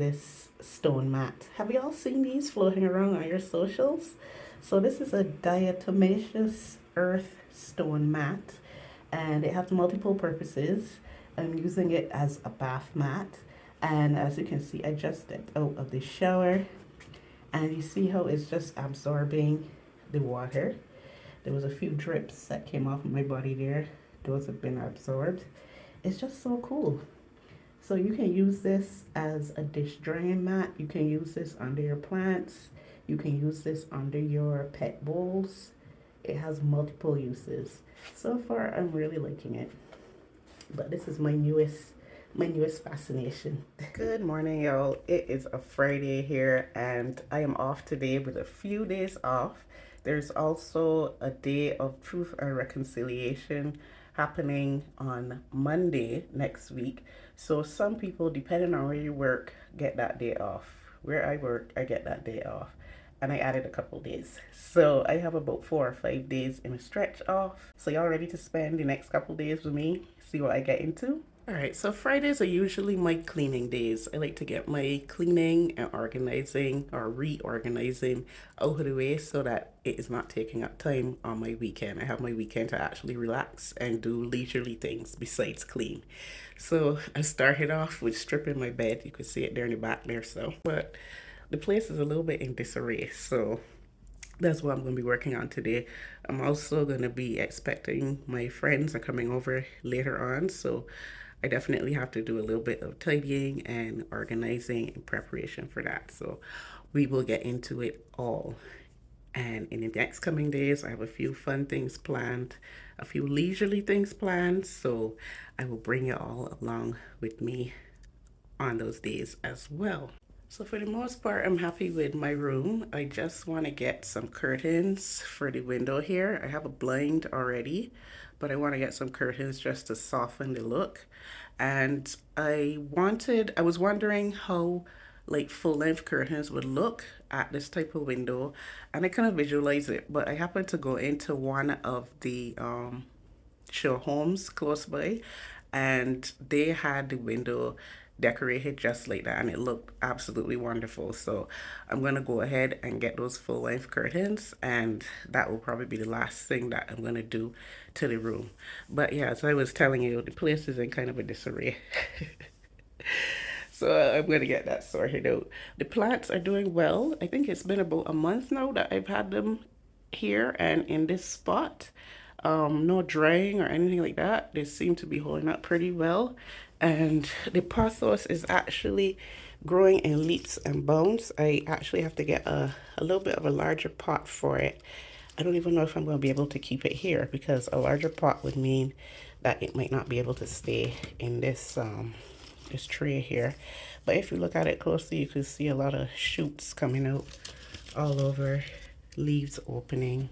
this stone mat. Have you all seen these floating around on your socials? So this is a diatomaceous earth stone mat, and it has multiple purposes. I'm using it as a bath mat, and as you can see, I just stepped out of the shower, and you see how it's just absorbing the water. There was a few drips that came off my body there. Those have been absorbed. It's just so cool. So you can use this as a dish drying mat. You can use this under your plants. You can use this under your pet bowls. It has multiple uses. So far, I'm really liking it. But this is my newest fascination. Good morning, y'all. It is a Friday here, and I am off today with a few days off. There's also a day of truth and reconciliation happening on Monday next week. So some people, depending on where you work, get that day off. Where I work, I get that day off. And I added a couple days. So I have about 4 or 5 days in a stretch off. So y'all ready to spend the next couple days with me? See what I get into? All right, so Fridays are usually my cleaning days. I like to get my cleaning and organizing or reorganizing out of the way so that it is not taking up time on my weekend. I have my weekend to actually relax and do leisurely things besides clean. So I started off with stripping my bed. You can see it there in the back there. But the place is a little bit in disarray. So that's what I'm going to be working on today. I'm also going to be expecting my friends are coming over later on. So I definitely have to do a little bit of tidying and organizing in preparation for that. So we will get into it all. And in the next coming days, I have a few fun things planned, a few leisurely things planned. So I will bring you all along with me on those days as well. So for the most part, I'm happy with my room. I just want to get some curtains for the window here. I have a blind already, but I want to get some curtains just to soften the look. And I was wondering how like full-length curtains would look at this type of window, and I couldn't visualize it, but I happened to go into one of the show homes close by, and they had the window decorated just like that, and it looked absolutely wonderful. So I'm gonna go ahead and get those full-length curtains, and that will probably be the last thing that I'm gonna do to the room. But yeah, as I was telling you, the place is in kind of a disarray. So I'm gonna get that sorted out. The plants are doing well. I think it's been about a month now that I've had them here and in this spot. No drying or anything like that. They seem to be holding up pretty well. And the pothos is actually growing in leaps and bounds. I actually have to get a little bit of a larger pot for it. I don't even know if I'm going to be able to keep it here, because a larger pot would mean that it might not be able to stay in this this tray here. But if you look at it closely, you can see a lot of shoots coming out all over, leaves opening.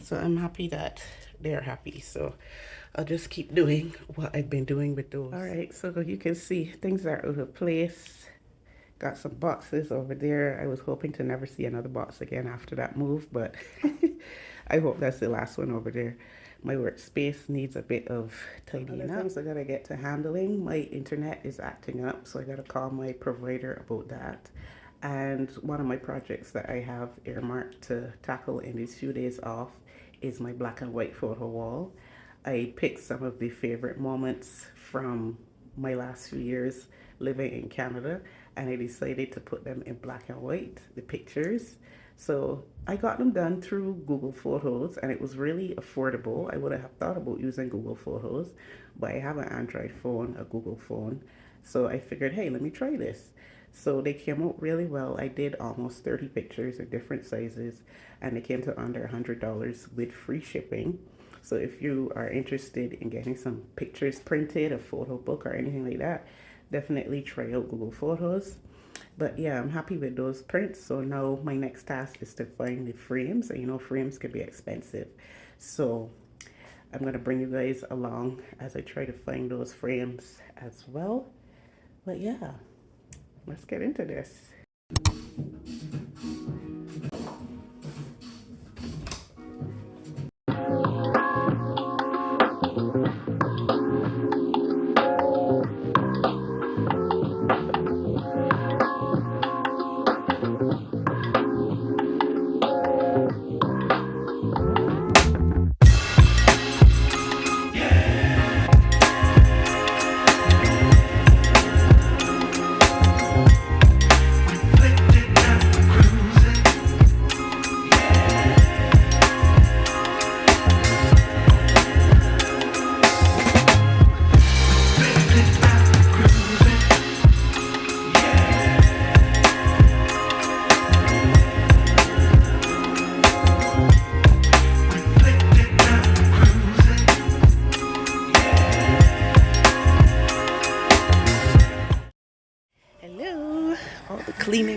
So I'm happy that they're happy. So I'll just keep doing what I've been doing with those. All right, so you can see things are out of place. Got some boxes over there. I was hoping to never see another box again after that move, but I hope that's the last one over there. My workspace needs a bit of tidying up. Things I gotta get to handling. My internet is acting up, so I gotta call my provider about that. And one of my projects that I have earmarked to tackle in these few days off is my black and white photo wall. I picked some of the favorite moments from my last few years living in Canada, and I decided to put them in black and white, the pictures. So I got them done through Google Photos, and it was really affordable. I would have thought about using Google Photos, but I have an Android phone, a Google phone. So I figured, hey, let me try this. So they came out really well. I did almost 30 pictures of different sizes, and they came to under $100 with free shipping. So if you are interested in getting some pictures printed, a photo book or anything like that, definitely try out Google Photos. But yeah, I'm happy with those prints. So now my next task is to find the frames. And you know, frames can be expensive. So I'm going to bring you guys along as I try to find those frames as well. But yeah, let's get into this.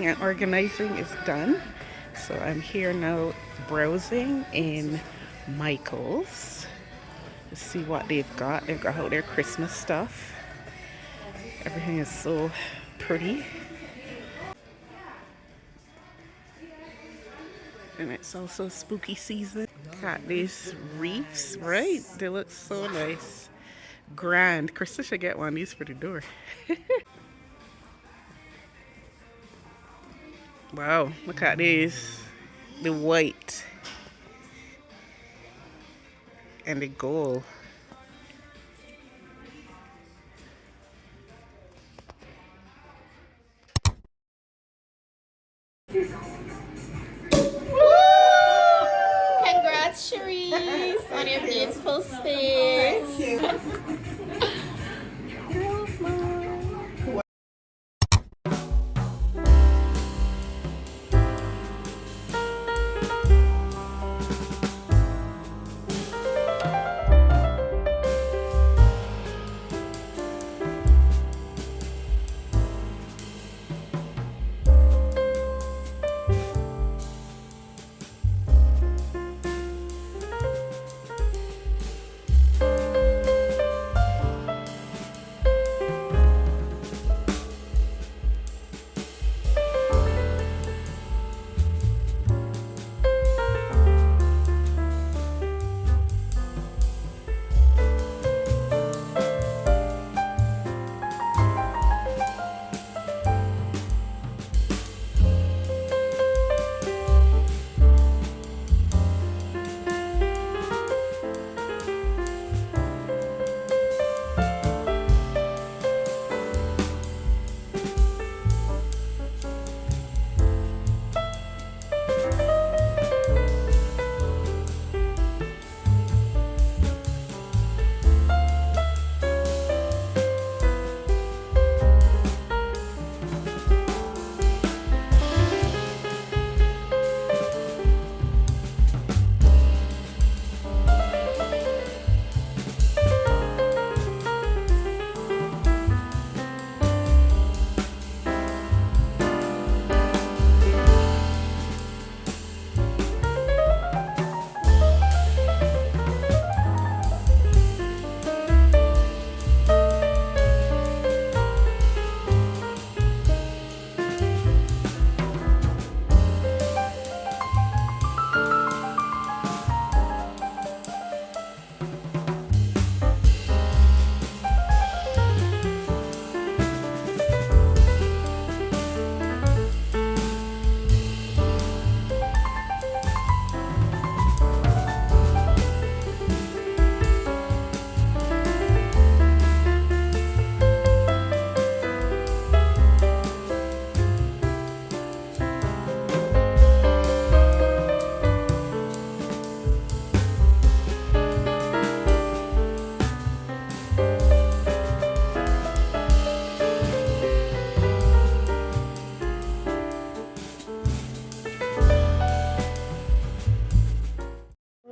cleaning and organizing is done. So I'm here now browsing in Michael's to see what they've got. They've got all their Christmas stuff. Everything is so pretty. And it's also spooky season. Got these wreaths, right? They look so nice. Grand. Krista should get one of these for the door. Wow, look at these. The white and the gold. Congrats, Cherise, on your beautiful space.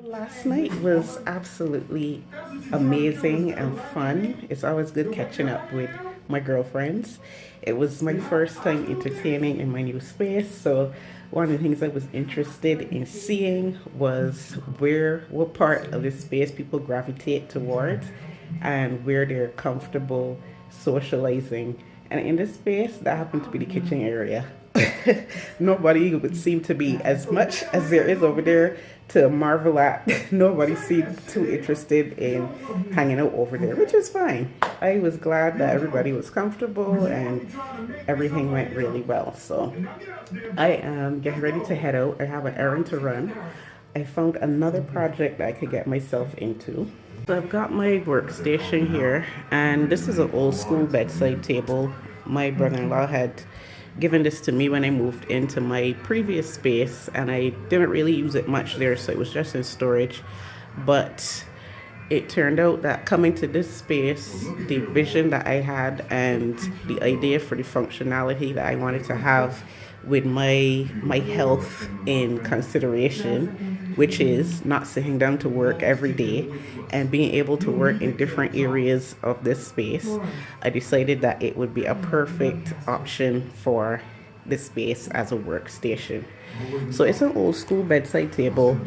Last night was absolutely amazing and fun. It's always good catching up with my girlfriends. It was my first time entertaining in my new space, so one of the things I was interested in seeing was what part of the space people gravitate towards and where they're comfortable socializing. And in this space, that happened to be the kitchen area. Nobody would seem to be, as much as there is over there to marvel at, nobody seemed too interested in hanging out over there, which is fine. I was glad that everybody was comfortable and everything went really well. So I am getting ready to head out. I have an errand to run. I found another project that I could get myself into. So I've got my workstation here, and this is an old school bedside table. My brother-in-law had given this to me when I moved into my previous space, and I didn't really use it much there, so it was just in storage. But it turned out that coming to this space, the vision that I had and the idea for the functionality that I wanted to have with my health in consideration, which is not sitting down to work every day and being able to work in different areas of this space, I decided that it would be a perfect option for the space as a workstation. So it's an old school bedside table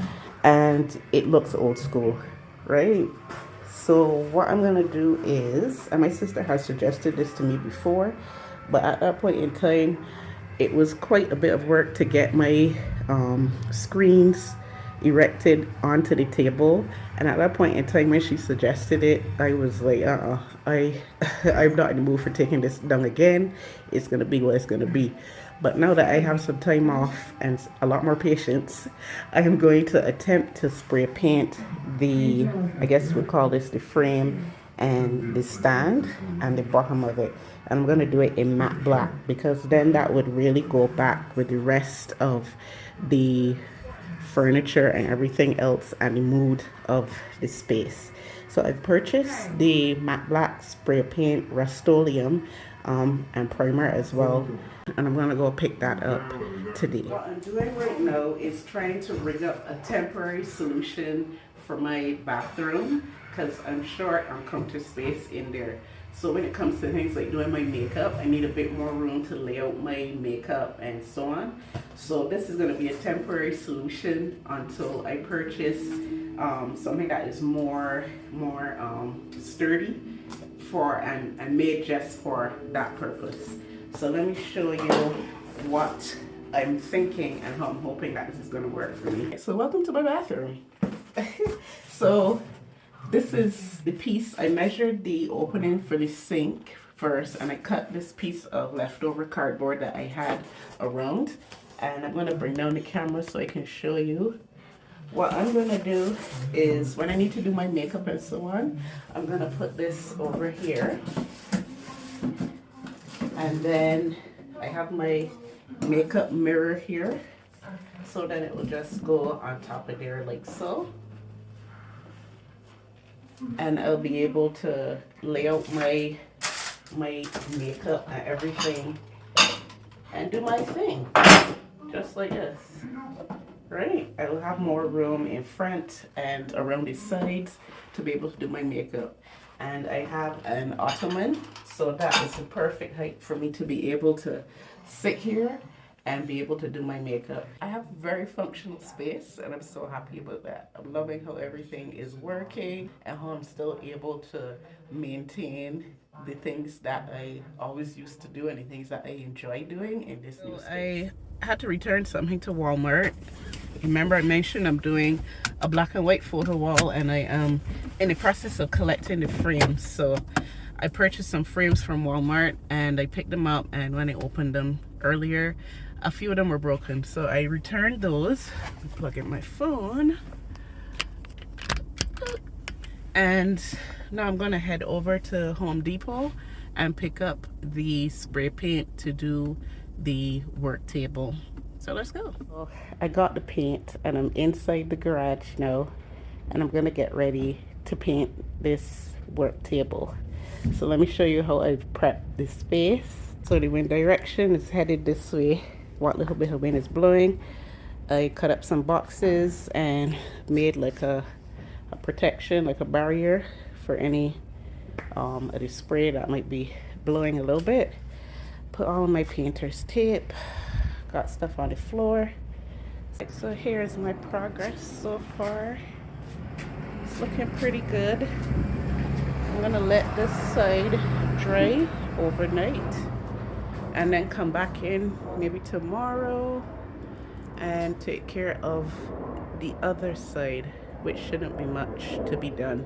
and it looks old school, right? So what I'm gonna do is, and my sister has suggested this to me before, but at that point in time, it was quite a bit of work to get my screens erected onto the table. And at that point in time when she suggested it, I was like, I'm not in the mood for taking this down again. It's gonna be what it's gonna be. But now that I have some time off and a lot more patience, I am going to attempt to spray paint the, I guess we call this the frame and the stand and the bottom of it. And I'm going to do it in matte black because then that would really go back with the rest of the furniture and everything else and the mood of the space. So I've purchased the matte black spray paint Rust-Oleum and primer as well, and I'm gonna go pick that up today. What I'm doing right now is trying to rig up a temporary solution for my bathroom because I'm short on counter space in there. So when it comes to things like doing my makeup, I need a bit more room to lay out my makeup and so on. So this is going to be a temporary solution until I purchase something that is more sturdy for and made just for that purpose. So let me show you what I'm thinking and how I'm hoping that this is going to work for me. So welcome to my bathroom. So this is the piece. I measured the opening for the sink first and I cut this piece of leftover cardboard that I had around, and I'm going to bring down the camera so I can show you. What I'm going to do is when I need to do my makeup and so on, I'm going to put this over here, and then I have my makeup mirror here, so then it will just go on top of there like so. And I'll be able to lay out my makeup and everything and do my thing just like this, right? I will have more room in front and around the sides to be able to do my makeup. And I have an ottoman, so that is the perfect height for me to be able to sit here and be able to do my makeup. I have a very functional space and I'm so happy about that. I'm loving how everything is working and how I'm still able to maintain the things that I always used to do and the things that I enjoy doing in this new space. I had to return something to Walmart. Remember I mentioned I'm doing a black and white photo wall and I am in the process of collecting the frames. So I purchased some frames from Walmart and I picked them up, and when I opened them earlier, a few of them were broken, so I returned those. Plug in my phone, and now I'm gonna head over to Home Depot and pick up the spray paint to do the work table. So let's go. Oh, I got the paint and I'm inside the garage now, and I'm gonna get ready to paint this work table. So let me show you how I've prepped this space. So the wind direction is headed this way. What little bit of wind is blowing. I cut up some boxes and made like a protection, like a barrier for any of the spray that might be blowing a little bit. Put all my painter's tape. Got stuff on the floor. So here's my progress so far. It's looking pretty good. I'm gonna let this side dry overnight and then come back in maybe tomorrow and take care of the other side, which shouldn't be much to be done.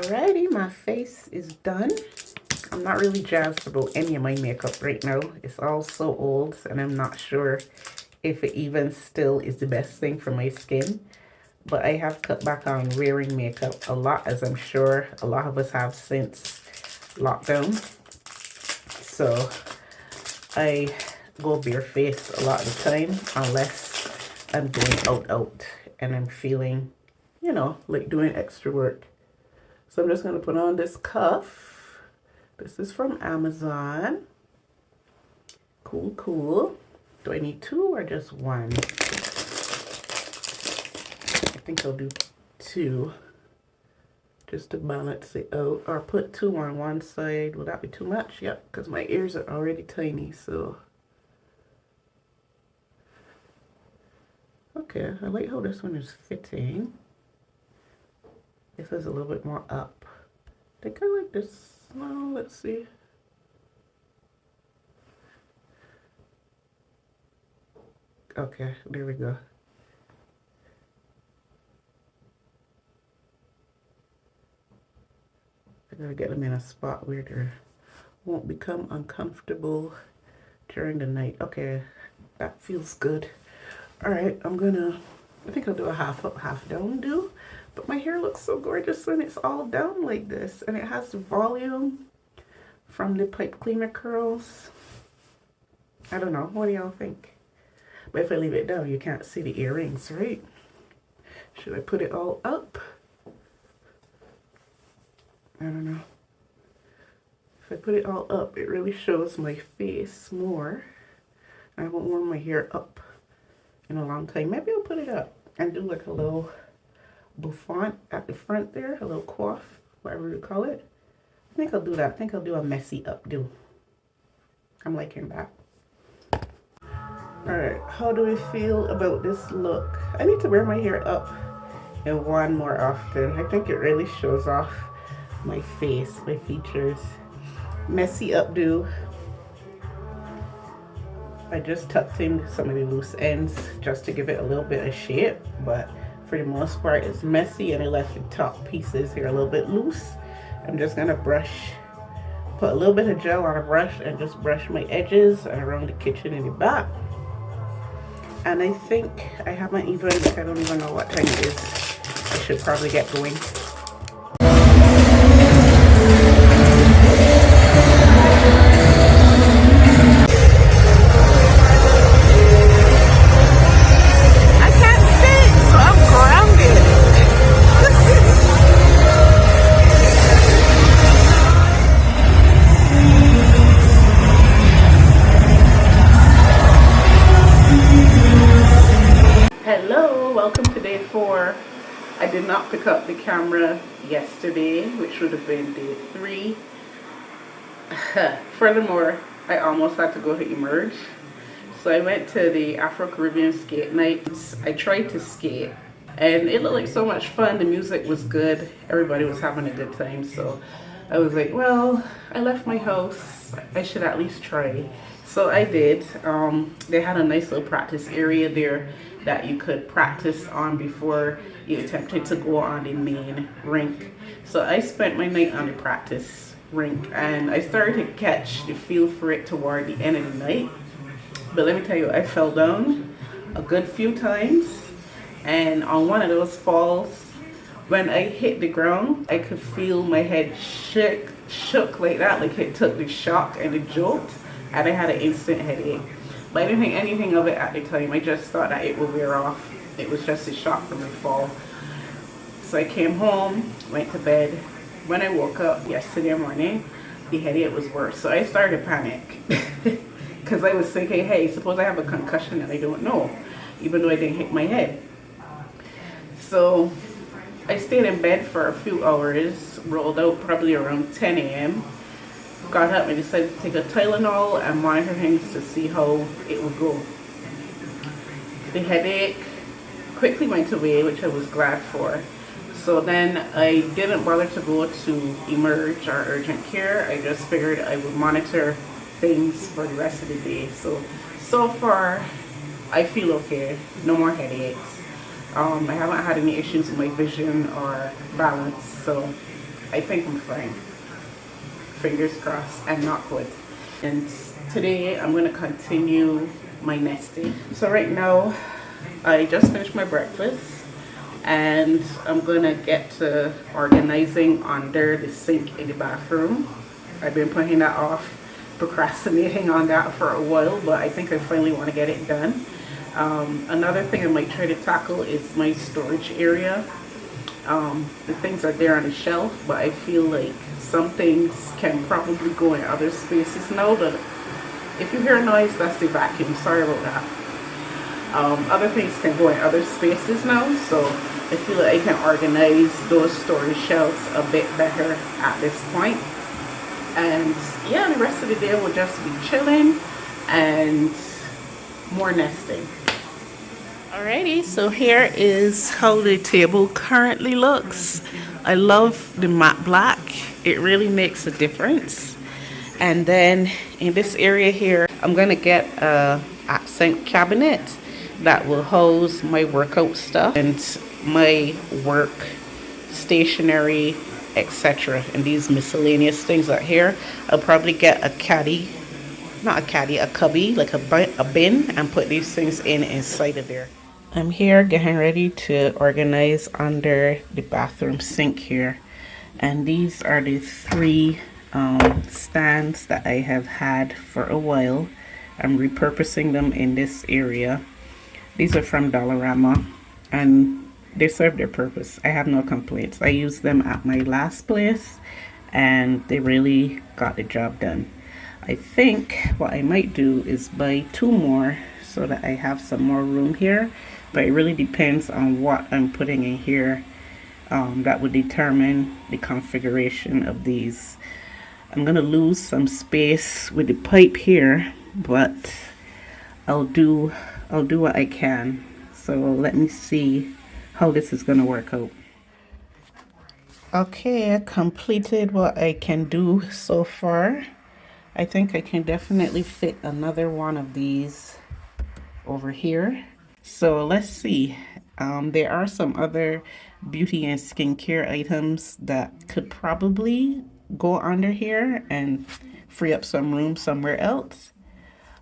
Alrighty, my face is done. I'm not really jazzed about any of my makeup right now. It's all so old and I'm not sure if it even still is the best thing for my skin. But I have cut back on wearing makeup a lot, as I'm sure a lot of us have since lockdown. So I go barefaced a lot of the time unless I'm going out and I'm feeling, you know, like doing extra work. So I'm just going to put on this cuff. This is from Amazon. Cool, cool. Do I need two or just one? I think I'll do two just to balance it out, or put two on one side. Will that be too much? Yep, because my ears are already tiny. So okay, I like how this one is fitting. This is a little bit more up. I think I like this. Well, let's see. Okay, there we go. I gotta get them in a spot where they won't become uncomfortable during the night. Okay, that feels good. All right, I think I'll do a half up, half down do. But my hair looks so gorgeous when it's all down like this. And it has the volume from the pipe cleaner curls. I don't know, what do y'all think? But if I leave it down, you can't see the earrings, right? Should I put it all up? I don't know. If I put it all up, it really shows my face more. I haven't worn my hair up in a long time. Maybe I'll put it up and do like a little bouffant at the front there, a little coif, whatever you call it. I think I'll do that. I think I'll do a messy updo. I'm liking that. Alright, how do we feel about this look? I need to wear my hair up and one more often. I think it really shows off my face, my features. Messy updo. I just tucked in some of the loose ends just to give it a little bit of shape, but for the most part it's messy, and I left the top pieces here a little bit loose. I'm just gonna brush, put a little bit of gel on a brush and just brush my edges and around the kitchen in the back. And I think I haven't even, I don't even know what time it is. I should probably get going. Hello, welcome to day 4. I did not pick up the camera yesterday, which would have been day 3. Furthermore, I almost had to go to Emerge. So I went to the Afro Caribbean Skate Night. I tried to skate and it looked like so much fun. The music was good. Everybody was having a good time. So I was like, well, I left my house. I should at least try. So I did. They had a nice little practice area there that you could practice on before you attempted to go on the main rink. So I spent my night on the practice rink and I started to catch the feel for it toward the end of the night. But let me tell you, I fell down a good few times, and on one of those falls, when I hit the ground, I could feel my head shook like that, like it took the shock and the jolt, and I had an instant headache. But I didn't think anything of it at the time. I just thought that it would wear off. It was just a shock from the fall. So I came home, went to bed. When I woke up yesterday morning, the headache was worse. So I started to panic because I was thinking, hey, suppose I have a concussion and I don't know, even though I didn't hit my head. So I stayed in bed for a few hours, rolled out probably around 10 a.m. Got up and decided to take a Tylenol and monitor things to see how it would go. The headache quickly went away, which I was glad for. So then I didn't bother to go to Emerge or urgent care. I just figured I would monitor things for the rest of the day. So far I feel okay. No more headaches. I haven't had any issues with my vision or balance, so I think I'm fine. Fingers crossed and knock wood. And today I'm going to continue my nesting. So right now I just finished my breakfast and I'm going to get to organizing under the sink in the bathroom. I've been putting that off, procrastinating on that for a while, but I think I finally want to get it done. Another thing I might try to tackle is my storage area. The things are there on the shelf, but I feel like some things can probably go in other spaces now. But if you hear a noise, that's the vacuum. Sorry about that. Other things can go in other spaces now, so I feel like I can organize those storage shelves a bit better at this point. And yeah, the rest of the day will just be chilling and more nesting. Alrighty, so here is how the table currently looks. I love the matte black. It really makes a difference. And then in this area here, I'm gonna get a accent cabinet that will house my workout stuff and my work stationery, etc. and these miscellaneous things out here. I'll probably get a caddy, not a caddy, a cubby, like a bin, and put these things inside of there. I'm here getting ready to organize under the bathroom sink here, and these are the three stands that I have had for a while. I'm repurposing them in this area. These are from Dollarama and they serve their purpose. I have no complaints. I used them at my last place and they really got the job done. I think what I might do is buy 2 more so that I have some more room here, but it really depends on what I'm putting in here. That would determine the configuration of these. I'm gonna lose some space with the pipe here, but I'll do what I can. So let me see how this is gonna work out. Okay, I completed what I can do so far. I think I can definitely fit another one of these over here. So let's see. There are some other beauty and skincare items that could probably go under here and free up some room somewhere else,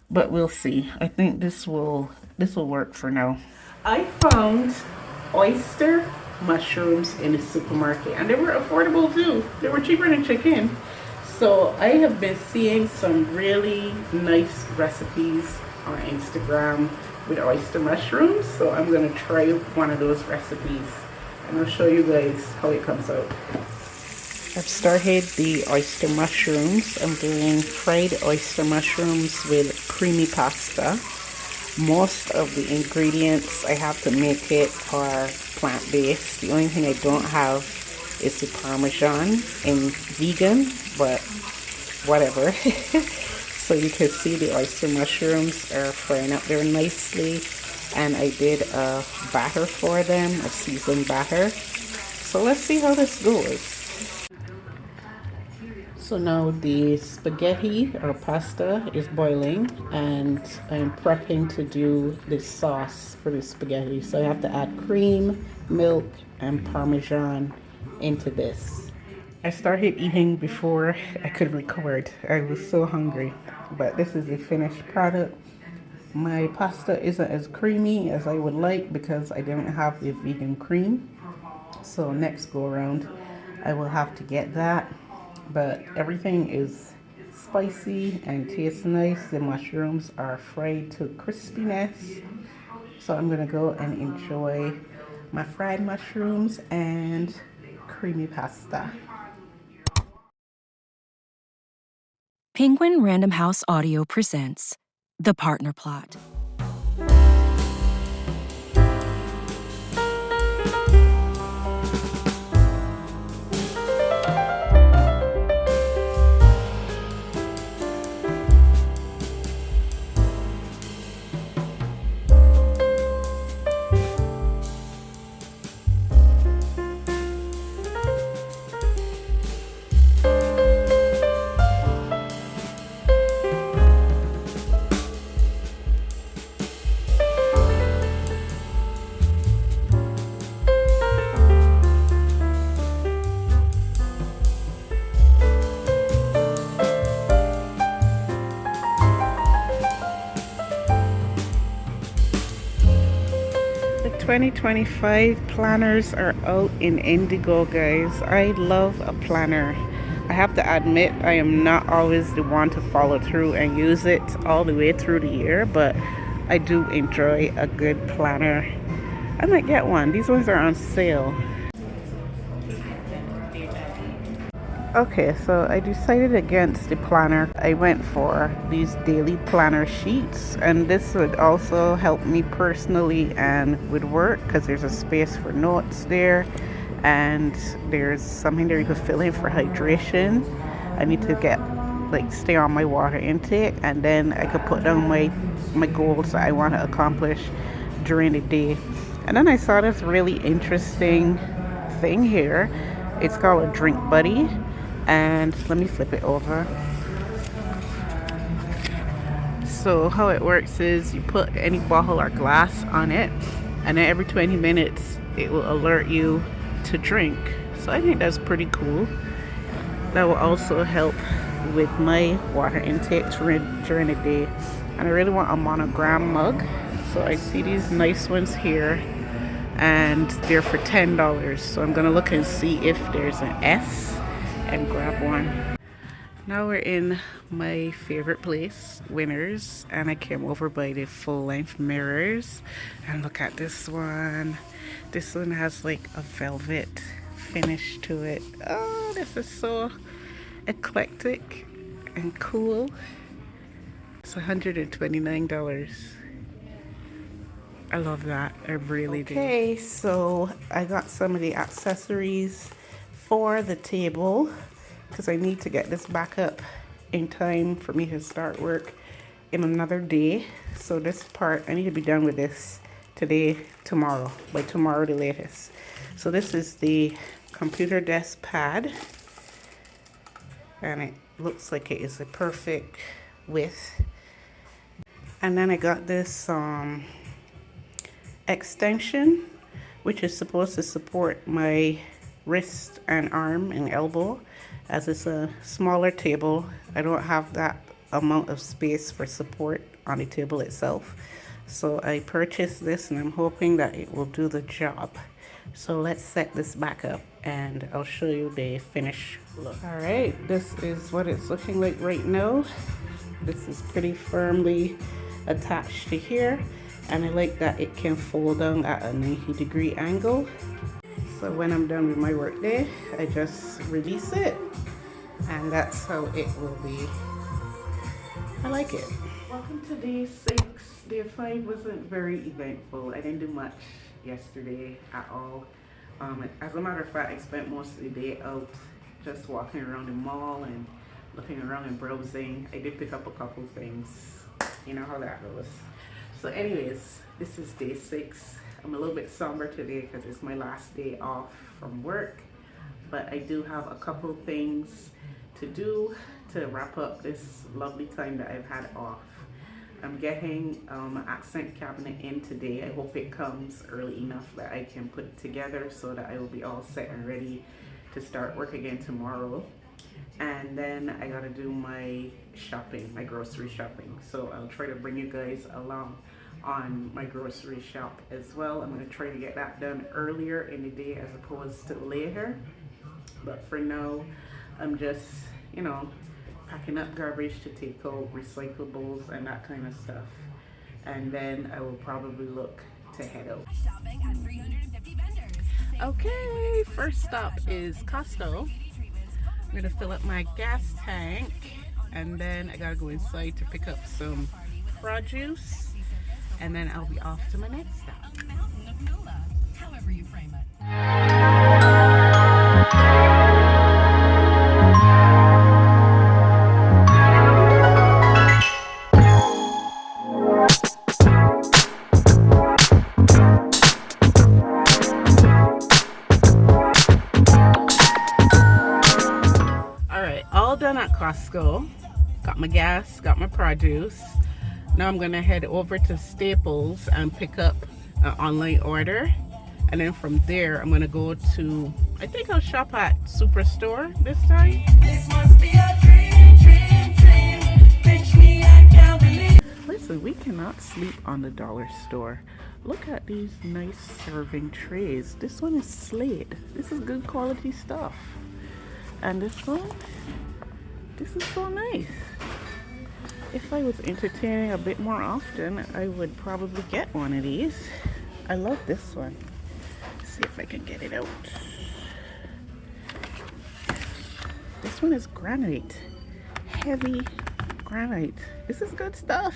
but we'll see. I think this will work for now. I found oyster mushrooms in the supermarket and they were affordable too. They were cheaper than chicken. So I have been seeing some really nice recipes on Instagram with oyster mushrooms, so I'm gonna try one of those recipes and I'll show you guys how it comes out. I've started the oyster mushrooms. I'm doing fried oyster mushrooms with creamy pasta. Most of the ingredients I have to make it are plant-based. The only thing I don't have is the Parmesan in vegan, but whatever. So you can see the oyster mushrooms are frying up there nicely, and I did a batter for them, a seasoned batter. So let's see how this goes. So now the spaghetti or pasta is boiling and I'm prepping to do the sauce for the spaghetti. So I have to add cream, milk, and Parmesan into this. I started eating before I could record. I was so hungry, but this is the finished product. My pasta isn't as creamy as I would like because I didn't have the vegan cream. So next go around, I will have to get that. But everything is spicy and tastes nice. The mushrooms are fried to crispiness. So I'm gonna go and enjoy my fried mushrooms and creamy pasta. Penguin Random House Audio presents The Partner Plot. The 2025 planners are out in Indigo, guys. I love a planner. I have to admit, I am not always the one to follow through and use it all the way through the year, but I do enjoy a good planner. I might get one. These ones are on sale. Okay, so I decided against the planner. I went for these daily planner sheets, and this would also help me personally and with work because there's a space for notes there, and there's something there you could fill in for hydration. I need to stay on my water intake, and then I could put down my goals that I want to accomplish during the day. And then I saw this really interesting thing here. It's called a drink buddy. And let me flip it over. So how it works is you put any bottle or glass on it, and then every 20 minutes it will alert you to drink. So I think that's pretty cool. That will also help with my water intake during the day. And I really want a monogram mug. So I see these nice ones here, and they're for $10. So I'm gonna look and see if there's an S and grab one. Now we're in my favorite place, Winners, and I came over by the full-length mirrors, and look at this one. This one has like a velvet finish to it. Oh, this is so eclectic and cool. It's $129. I love that. I really do. Okay, so I got some of the accessories for the table because I need to get this back up in time for me to start work in another day. So this part, I need to be done with this today, tomorrow, by tomorrow the latest. So this is the computer desk pad, and it looks like it is a perfect width. And then I got this extension, which is supposed to support my wrist and arm and elbow, as it's a smaller table. I don't have that amount of space for support on the table itself, so I purchased this, and I'm hoping that it will do the job. So let's set this back up and I'll show you the finished look. All right, this is what it's looking like right now. This is pretty firmly attached to here, and I like that it can fold down at a 90-degree angle. So when I'm done with my work day, I just release it, and that's how it will be. I like it. Welcome to day 6. Day 5 wasn't very eventful. I didn't do much yesterday at all. As a matter of fact, I spent most of the day out just walking around the mall and looking around and browsing. I did pick up a couple things. You know how that goes. So anyways, this is day 6. I'm a little bit somber today because it's my last day off from work, but I do have a couple things to do to wrap up this lovely time that I've had off. I'm getting an accent cabinet in today. I hope it comes early enough that I can put it together so that I will be all set and ready to start work again tomorrow. And then I gotta do my shopping, my grocery shopping. So I'll try to bring you guys along on my grocery shop as well. I'm gonna try to get that done earlier in the day as opposed to later. But for now, I'm just, packing up garbage to take out, recyclables and that kind of stuff. And then I will probably look to head out. Okay, first stop is Costco. I'm gonna fill up my gas tank and then I gotta go inside to pick up some produce and then I'll be off to my next stop. However you frame it. All done at Costco. Got my gas, got my produce. Now I'm gonna head over to Staples and pick up an online order. And then from there, I'm gonna go to, I think I'll shop at Superstore this time. This must be a dream, dream, dream. Reach me, I can't believe. Listen, we cannot sleep on the dollar store. Look at these nice serving trays. This one is Slade. This is good quality stuff. And this one, this is so nice. If I was entertaining a bit more often, I would probably get one of these. I love this one. Let's see if I can get it out. This one is granite. Heavy granite. This is good stuff.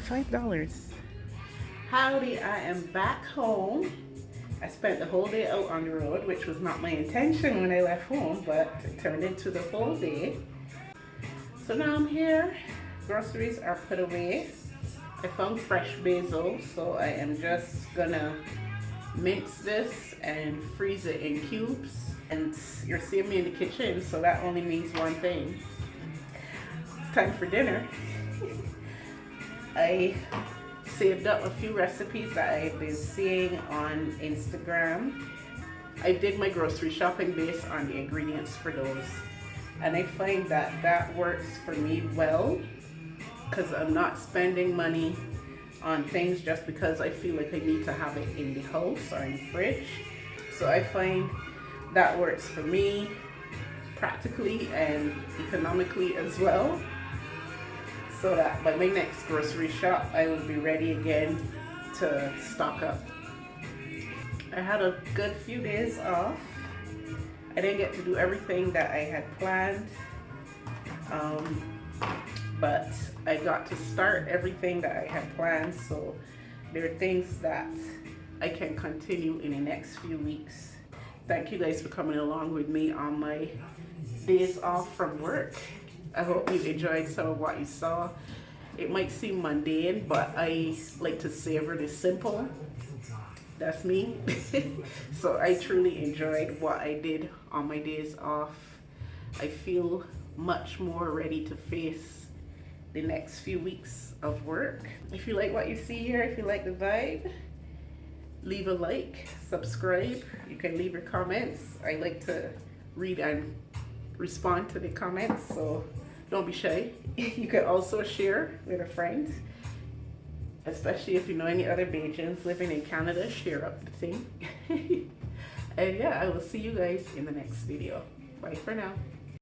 $5. Howdy, I am back home. I spent the whole day out on the road, which was not my intention when I left home, but it turned into the whole day. So now I'm here. Groceries are put away. I found fresh basil, so I am just gonna mince this and freeze it in cubes. And you're seeing me in the kitchen, so that only means one thing. It's time for dinner. I saved up a few recipes that I've been seeing on Instagram. I did my grocery shopping based on the ingredients for those, and I find that that works for me well because I'm not spending money on things just because I feel like I need to have it in the house or in the fridge. So I find that works for me practically and economically as well, so that by my next grocery shop I will be ready again to stock up. I had a good few days off. I didn't get to do everything that I had planned, but I got to start everything that I had planned, so there are things that I can continue in the next few weeks. Thank you guys for coming along with me on my days off from work. I hope you enjoyed some of what you saw. It might seem mundane, but I like to savor the simple. That's me. So I truly enjoyed what I did on my days off. I feel much more ready to face the next few weeks of work. If you like what you see here, if you like the vibe, leave a like, subscribe. You can leave your comments. I like to read and respond to the comments, so don't be shy. You can also share with a friend, especially if you know any other Bajans living in Canada. Share up the thing. And yeah, I will see you guys in the next video. Bye for now.